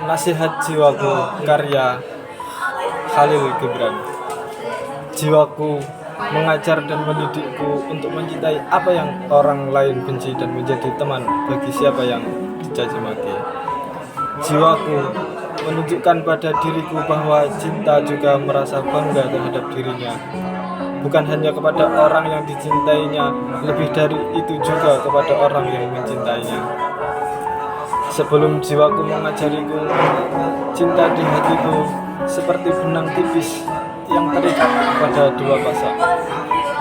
Nasihat Jiwaku karya Khalil Gibran. Jiwaku mengajar dan mendidikku untuk mencintai apa yang orang lain benci dan menjadi teman bagi siapa yang dicaci maki. Jiwaku menunjukkan pada diriku bahwa cinta juga merasa bangga terhadap dirinya, bukan hanya kepada orang yang dicintainya, lebih dari itu juga kepada orang yang mencintainya. Sebelum jiwaku mengajariku, cinta di hatiku seperti benang tipis yang terikat pada dua pasak.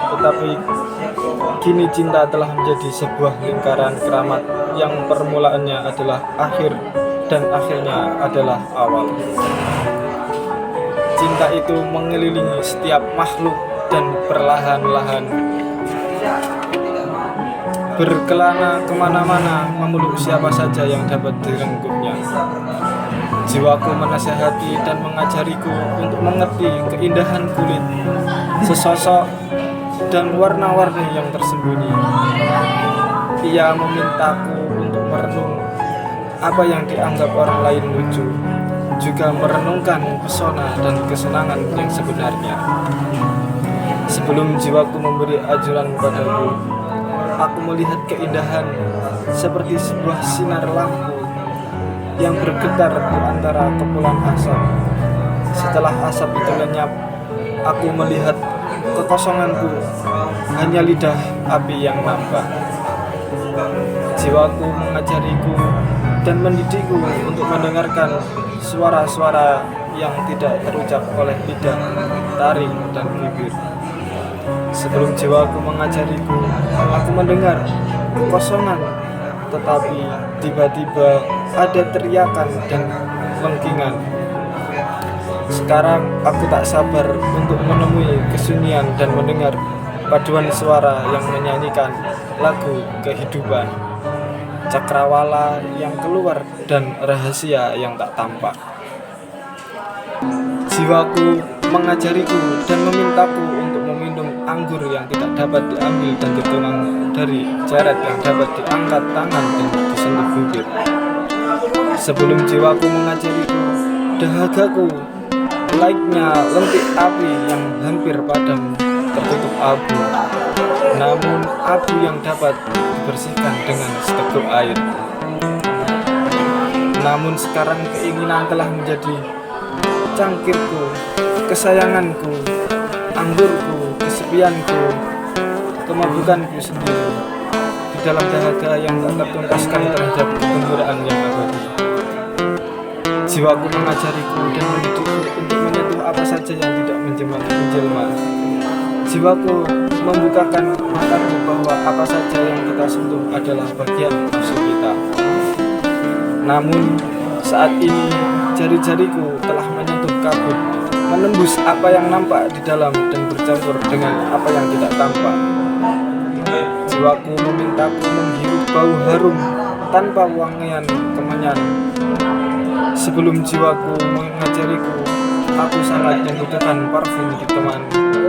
Tetapi kini cinta telah menjadi sebuah lingkaran keramat yang permulaannya adalah akhir dan akhirnya adalah awal. Cinta itu mengelilingi setiap makhluk dan perlahan-lahan berkelana kemana-mana, memeluk siapa saja yang dapat direngkuhnya. Jiwaku menasihati dan mengajariku untuk mengerti keindahan kulit, sesosok dan warna-warni yang tersembunyi. Ia memintaku untuk merenung apa yang dianggap orang lain lucu, juga merenungkan pesona dan kesenangan yang sebenarnya. Sebelum jiwaku memberi ajuran padaku, aku melihat keindahan seperti sebuah sinar lampu yang bergetar di antara kepulan asap. Setelah asap itu lenyap, aku melihat kekosonganku, hanya lidah api yang nampak. Jiwaku mengajariku dan mendidikku untuk mendengarkan suara-suara yang tidak terucap oleh lidah, taring, dan bibir. Sebelum jiwaku mengajariku, aku mendengar kekosongan, tetapi tiba-tiba ada teriakan dan lengkingan. Sekarang aku tak sabar untuk menemui kesunyian dan mendengar paduan suara yang menyanyikan lagu kehidupan, cakrawala yang keluar dan rahasia yang tak tampak. Jiwaku mengajariku dan memintaku untuk meminum anggur yang tidak dapat diambil dan dituang dari jaret yang dapat diangkat tangan dan disentuh bibir. Sebelum jiwaku mengajariku, dahagaku layaknya lentik api yang hampir padam tertutup abu, namun abu yang dapat dibersihkan dengan seteguk air. Namun sekarang keinginan telah menjadi cangkirku, kesayanganku, anggurku, kesepianku, kemabukanku sendiri di dalam dahaga yang tak tertuntaskan terhadap kegembiraan yang abadi. Jiwaku mengajariku dan mendidikku untuk menyentuh apa saja yang tidak menjelma. Jiwaku membukakan mataku bahwa apa saja yang kita sentuh adalah bagian musuh kita. Namun saat ini jari-jariku telah menyentuh kabut, menembus apa yang nampak di dalam dan bercampur dengan apa yang tidak tampak. Jiwaku memintaku menghirup bau harum tanpa wangian kemenyan. Sebelum jiwaku mengajariku, aku sangat membutuhkan parfum di teman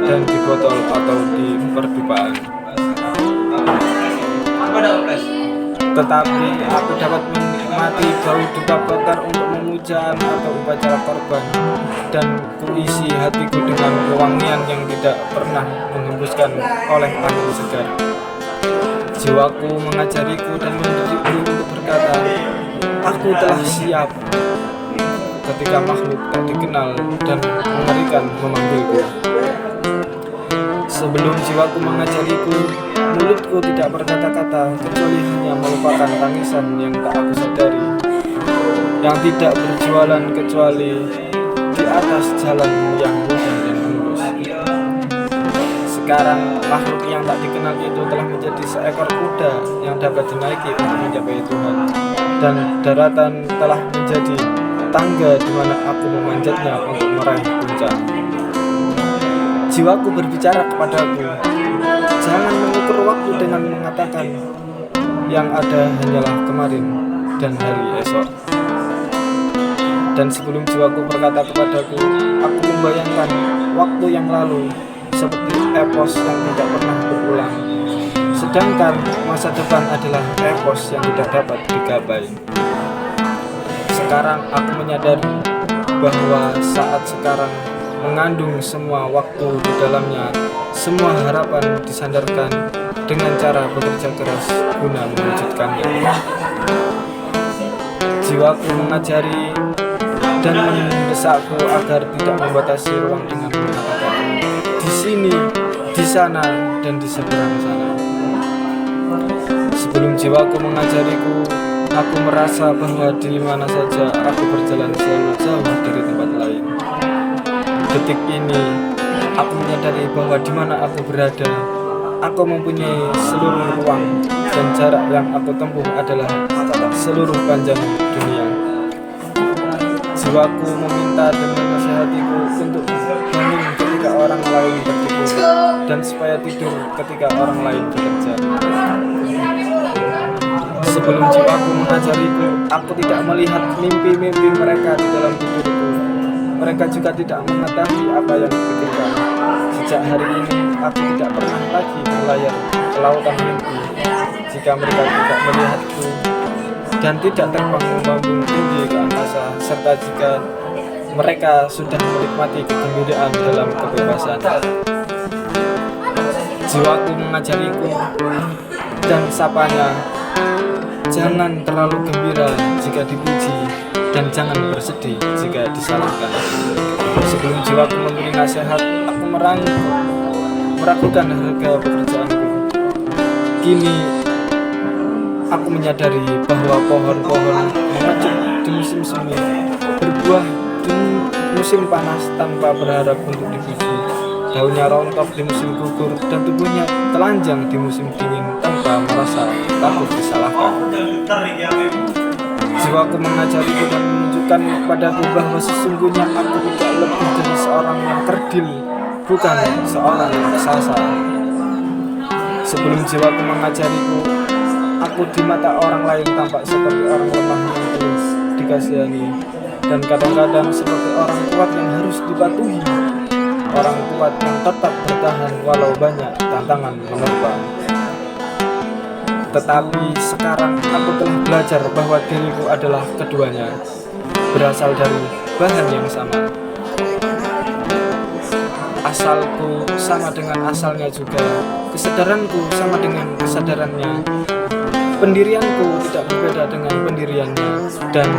dan di botol atau di perdukaan. Tetapi aku dapat menikmati bau duka bakar untuk memuja atau upacara korban, dan kuisi hatiku dengan kewangian yang tidak pernah menghembuskan oleh angin segar. Jiwaku mengajariku dan mendidikku untuk berkata, aku telah siap ketika makhluk tak dikenal dan mengerikan memanggilku. Sebelum jiwaku mengajariku, mulutku tidak berkata-kata kecuali hanya melupakan tangisan yang tak aku sadari, yang tidak berjualan kecuali di atas jalan yang mudah dan mulus. Sekarang makhluk yang tak dikenal itu telah menjadi seekor kuda yang dapat dinaiki untuk mencapai Tuhan, dan daratan telah menjadi tangga di mana aku memanjatnya untuk meraih puncak. Jiwaku berbicara kepadaku, jangan mengukur waktu dengan mengatakan yang ada hanyalah kemarin dan hari esok. Dan sebelum jiwaku berkata kepadaku, aku membayangkan waktu yang lalu seperti epos yang tidak pernah berulang, sedangkan masa depan adalah epos yang tidak dapat digapai. Sekarang aku menyadari bahwa saat sekarang mengandung semua waktu di dalamnya, semua harapan disandarkan dengan cara bekerja keras guna mewujudkannya. Jiwaku mengajari dan mendesakku agar tidak membatasi ruang dengan mengatakan di sini, di sana, dan di seberang sana. Sebelum jiwaku mengajariku, aku merasa bahwa di mana saja aku berjalan selalu jauh dari tempat lain. Detik ini, aku menyadari bahwa di mana aku berada, aku mempunyai seluruh ruang dan jarak yang aku tempuh adalah seluruh panjang dunia. Jiwaku meminta dan menasihatiku untuk bangun ketika orang lain tertidur dan supaya tidur ketika orang lain bekerja. Sebelum jiwaku mengajariku, aku tidak melihat mimpi-mimpi mereka di dalam tidurku. Mereka juga tidak mengetahui apa yang dipikirkan. Sejak hari ini, aku tidak pernah lagi berlayar ke lautan mimpi jika mereka tidak melihatku dan tidak terbang membangun tinggi ke angkasa, serta jika mereka sudah menikmati kegembiraan dalam kebebasan. Jiwaku mengajariku dan sapanya, jangan terlalu gembira jika dipuji dan jangan bersedih jika disalahkan. Sebelum jiwaku memberi nasihat, aku meragukan harga pekerjaanku. Kini aku menyadari bahwa pohon-pohon mengecut di musim semi, berbuah di musim panas tanpa berharap untuk dipuji. Daunnya rontok di musim gugur dan tubuhnya telanjang di musim dingin tanpa merasa takut disalahkan. Jiwaku mengajariku dan menunjukkan kepadaku bahwa sesungguhnya aku tidak lebih dari seorang yang kerdil, bukan seorang raksasa. Sebelum jiwaku mengajariku, aku di mata orang lain tampak seperti orang lemah yang tulus dikasihani, dan kadang-kadang seperti orang kuat yang harus dipatuhi, orang kuat yang tetap bertahan walau banyak tantangan menerpa. Tetapi sekarang aku telah belajar bahwa diriku adalah keduanya, berasal dari bahan yang sama. Asalku sama dengan asalnya juga, kesadaranku sama dengan kesadarannya, pendirianku tidak berbeda dengan pendiriannya, dan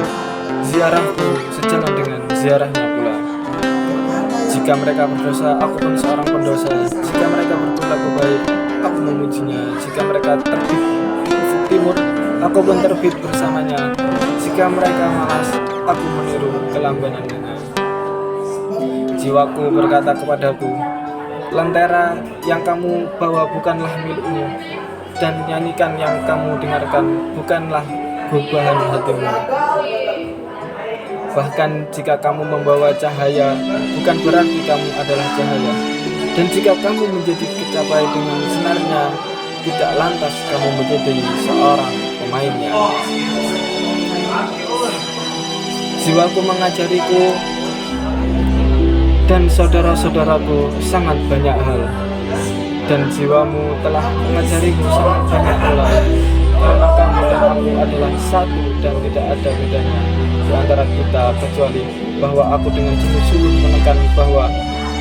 ziarahku sejalan dengan ziarahnya pula. Jika mereka berdosa, aku pun seorang pendosa. Jika mereka berperilaku baik, aku memujinya. Jika mereka terbit ufuk timur, aku pun terbit bersamanya. Jika mereka malas, aku meniru kelambanannya. Jiwaku berkata kepadaku, lentera yang kamu bawa bukanlah milikmu, dan nyanyikan yang kamu dengarkan bukanlah beban hatimu. Bahkan jika kamu membawa cahaya, bukan berarti kamu adalah cahaya. Dan jika kamu menjadi kecapai dengan sinarnya, tidak lantas kamu menjadi seorang pemainnya. Jiwaku mengajariku dan saudara-saudaraku sangat banyak hal, dan jiwamu telah mengajariku sangat banyak pula, karena kamu dan aku adalah satu dan tidak ada bedanya di antara kita, kecuali bahwa aku dengan sungguh-sungguh menekan bahwa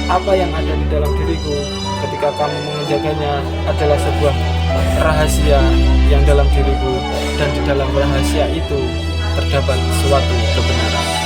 apa yang ada di dalam diriku ketika kamu mengerjakannya adalah sebuah rahasia yang dalam diriku, dan di dalam rahasia itu terdapat suatu kebenaran.